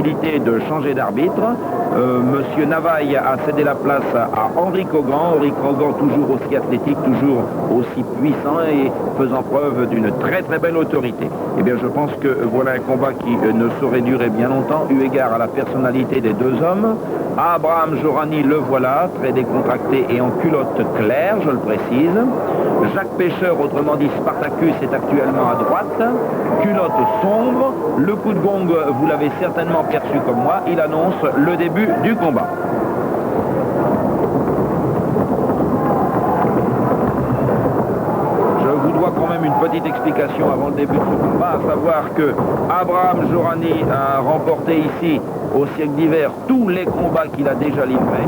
possibilité de changer d'arbitre. Monsieur Navaille a cédé la place à Henri Kogan. Henri Kogan toujours aussi athlétique, toujours aussi puissant et faisant preuve d'une très très belle autorité. Eh bien je pense que voilà un combat qui ne saurait durer bien longtemps, eu égard à la personnalité des deux hommes. Abraham Jorani, le voilà, très décontracté et en culotte claire, je le précise. Jacques Pêcheur, autrement dit Spartacus, est actuellement à droite. Culotte sombre. Le coup de gong, vous l'avez certainement perçu comme moi, il annonce le début du combat. Je vous dois quand même une petite explication avant le début de ce combat, à savoir que Abraham Jorani a remporté ici au siècle d'hiver tous les combats qu'il a déjà livrés,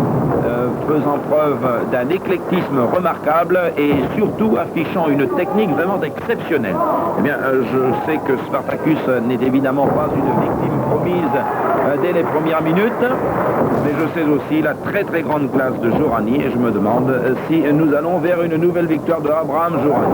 faisant preuve d'un éclectisme remarquable et surtout affichant une technique vraiment exceptionnelle. Eh bien, je sais que Spartacus n'est évidemment pas une victime promise dès les premières minutes, mais je sais aussi la très très grande classe de Jorani et je me demande si nous allons vers une nouvelle victoire de Abraham Jorani.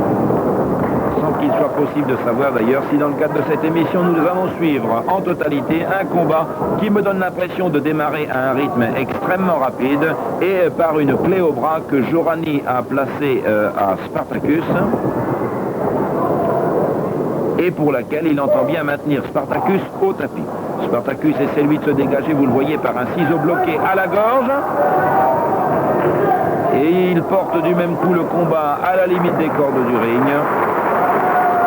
Sans qu'il soit possible de savoir d'ailleurs si dans le cadre de cette émission nous allons suivre en totalité un combat qui me donne l'impression de démarrer à un rythme extrêmement rapide et par une clé au bras que Jorani a placée à Spartacus et pour laquelle il entend bien maintenir Spartacus au tapis. Spartacus essaie lui de se dégager, vous le voyez, par un ciseau bloqué à la gorge. Et il porte du même coup le combat à la limite des cordes du ring.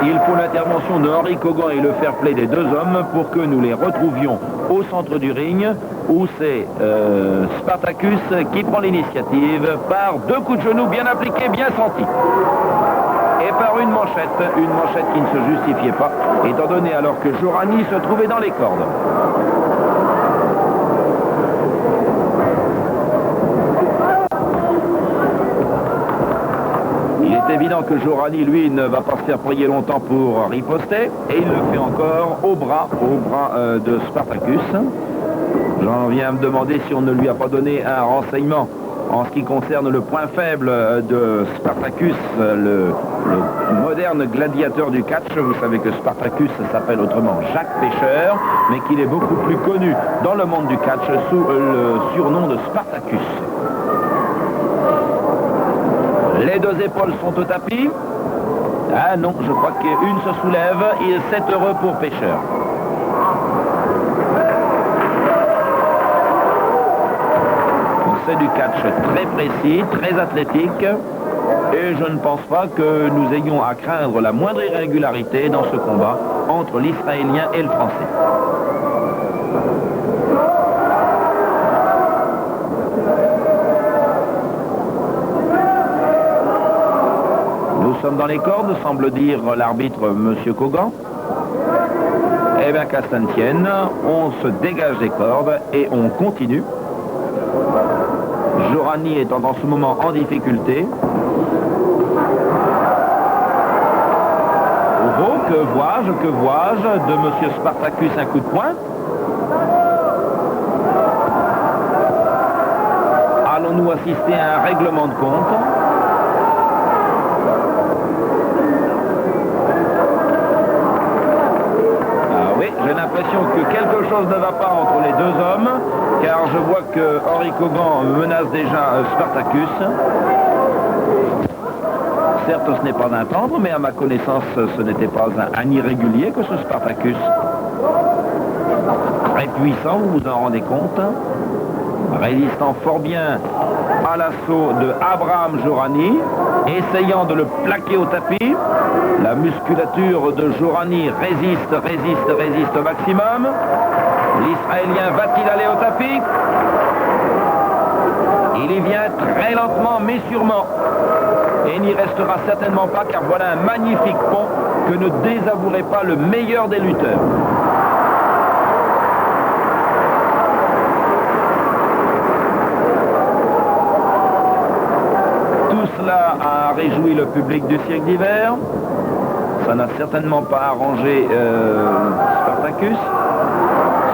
Il faut l'intervention de Henri Kogan et le fair play des deux hommes pour que nous les retrouvions au centre du ring où c'est Spartacus qui prend l'initiative par deux coups de genoux bien appliqués, bien sentis. Et par une manchette qui ne se justifiait pas, étant donné alors que Jorani se trouvait dans les cordes. C'est évident que Jorani, lui, ne va pas se faire prier longtemps pour riposter, et il le fait encore au bras de Spartacus. J'en viens à me demander si on ne lui a pas donné un renseignement en ce qui concerne le point faible de Spartacus, le moderne gladiateur du catch. Vous savez que Spartacus s'appelle autrement Jacques Pêcheur, mais qu'il est beaucoup plus connu dans le monde du catch sous le surnom de Spartacus. Les deux épaules sont au tapis. Ah non, je crois qu'une se soulève. C'est heureux pour Pêcheur. C'est du catch très précis, très athlétique. Et je ne pense pas que nous ayons à craindre la moindre irrégularité dans ce combat entre l'Israélien et le Français. Nous sommes dans les cordes, semble dire l'arbitre M. Kogan. Eh bien qu'à ça ne tienne, on se dégage des cordes et on continue. Jorani étant en ce moment en difficulté. Oh, que vois-je de M. Spartacus un coup de poing. Allons-nous assister à un règlement de compte? J'ai l'impression que quelque chose ne va pas entre les deux hommes, car je vois que Henri Kogan menace déjà Spartacus. Certes, ce n'est pas un tendre, mais à ma connaissance, ce n'était pas un irrégulier que ce Spartacus. Très puissant, vous vous en rendez compte. Résistant fort bien à l'assaut de Abraham Jorani, essayant de le plaquer au tapis. La musculature de Jorani résiste au maximum. L'Israélien va-t-il aller au tapis? Il y vient très lentement mais sûrement. Et il n'y restera certainement pas, car voilà un magnifique pont que ne désavouerait pas le meilleur des lutteurs. Tout cela a réjoui le public du siècle d'hiver. Ça n'a certainement pas arrangé Spartacus.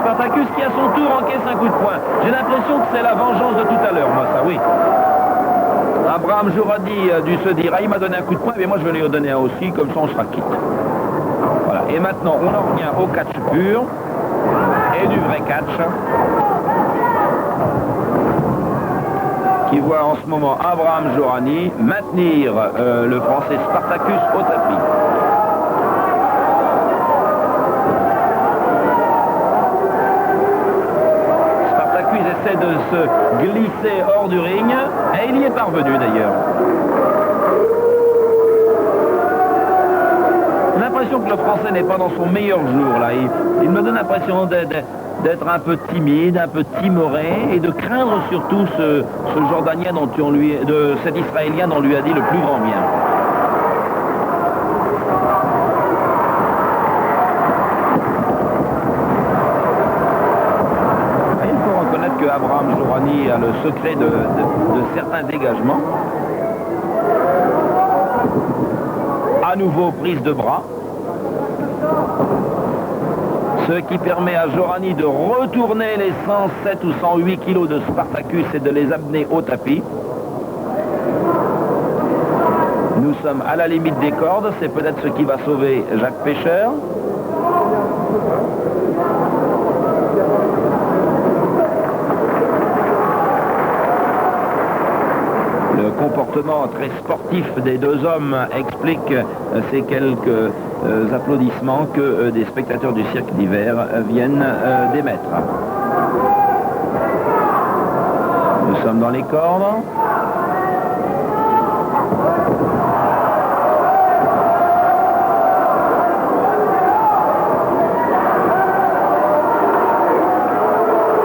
Spartacus qui à son tour encaisse un coup de poing. J'ai l'impression que c'est la vengeance de tout à l'heure, moi ça oui. Abraham Jorani a dû se dire, ah il m'a donné un coup de poing, mais moi je vais lui en donner un aussi, comme ça on sera quitte. Voilà, et maintenant on en revient au catch pur. et du vrai catch. Qui voit en ce moment Abraham Jorani maintenir le Français Spartacus au tapis. Spartacus essaie de se glisser hors du ring et il y est parvenu d'ailleurs. J'ai l'impression que le Français n'est pas dans son meilleur jour là. Il me donne l'impression d'être un peu timide, un peu timoré et de craindre surtout ce Jordanien de cet Israélien dont on lui a dit le plus grand bien. Il faut reconnaître que Abraham Jorani a le secret de certains dégagements. À nouveau prise de bras. Ce qui permet à Jorani de retourner les 107 ou 108 kilos de Spartacus et de les amener au tapis. Nous sommes à la limite des cordes, c'est peut-être ce qui va sauver Jacques Pêcheur. Le comportement très sportif des deux hommes explique ces quelques applaudissements que des spectateurs du cirque d'hiver viennent d'émettre. Nous sommes dans les cordes.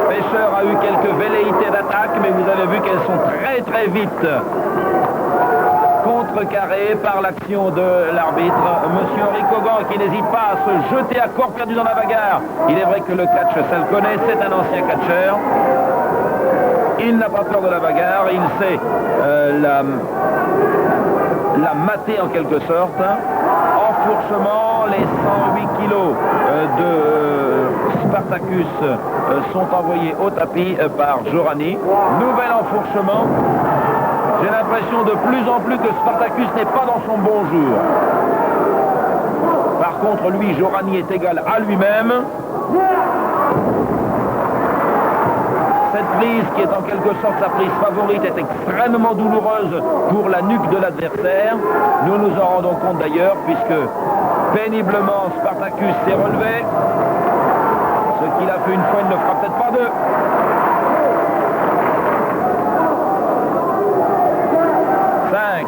Pêcheur a eu quelques velléités d'attaque, mais vous avez vu qu'elles sont très vite contrecarrées par l'action de l'arbitre. Monsieur Henri Cogan qui n'hésite pas à se jeter à corps perdu dans la bagarre. Il est vrai que le catch, ça le connaît, c'est un ancien catcheur. Il n'a pas peur de la bagarre, il sait la mater en quelque sorte. Enfourchement, les 108 kilos de Spartacus sont envoyés au tapis par Jorani. Nouvel enfourchement. J'ai l'impression de plus en plus que Spartacus n'est pas dans son bon jour. Par contre, lui, Jorani est égal à lui-même. Cette prise, qui est en quelque sorte sa prise favorite, est extrêmement douloureuse pour la nuque de l'adversaire. Nous nous en rendons compte d'ailleurs, puisque péniblement Spartacus s'est relevé. Ce qu'il a fait une fois, il ne le fera peut-être pas deux. 5,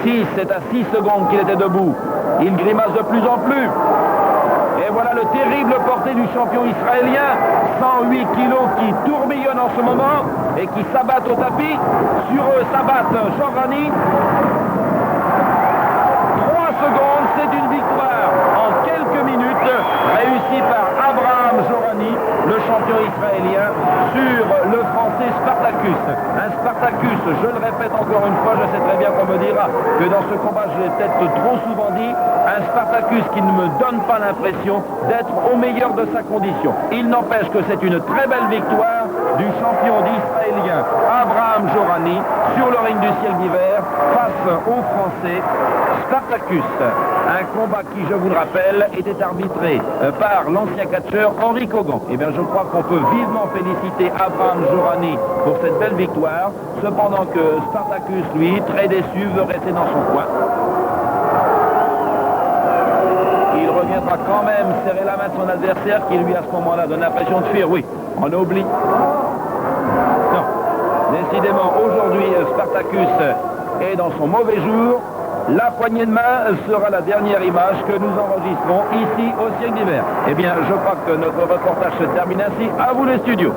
6, c'est à 6 secondes qu'il était debout. Il grimace de plus en plus. Et voilà le terrible porté du champion israélien. 108 kilos qui tourbillonnent en ce moment et qui s'abattent au tapis. Sur eux s'abattent Jorani. 3 secondes, c'est une victoire en quelques minutes réussie par Abraham Jorani, le champion israélien, sur le français Spartacus. Un Spartacus, je le répète encore une fois, je sais très bien qu'on me dira que dans ce combat, je l'ai peut-être trop souvent dit, un Spartacus qui ne me donne pas l'impression d'être au meilleur de sa condition. Il n'empêche que c'est une très belle victoire du champion d'Israélien Abraham Jorani sur le ring du ciel d'hiver face au français Spartacus. Un combat qui, je vous le rappelle, était arbitré par l'ancien catcheur Henri Cogan. Eh bien, je crois qu'on peut vivement féliciter Abraham Jorani pour cette belle victoire, cependant que Spartacus, lui, très déçu, veut rester dans son coin. Il reviendra quand même serrer la main de son adversaire qui, lui, à ce moment-là, donne l'impression de fuir. Oui, on oublie. Non. Décidément, aujourd'hui, Spartacus est dans son mauvais jour. La poignée de main sera la dernière image que nous enregistrons ici au cirque d'hiver. Eh bien, je crois que notre reportage se termine ainsi. À vous les studios.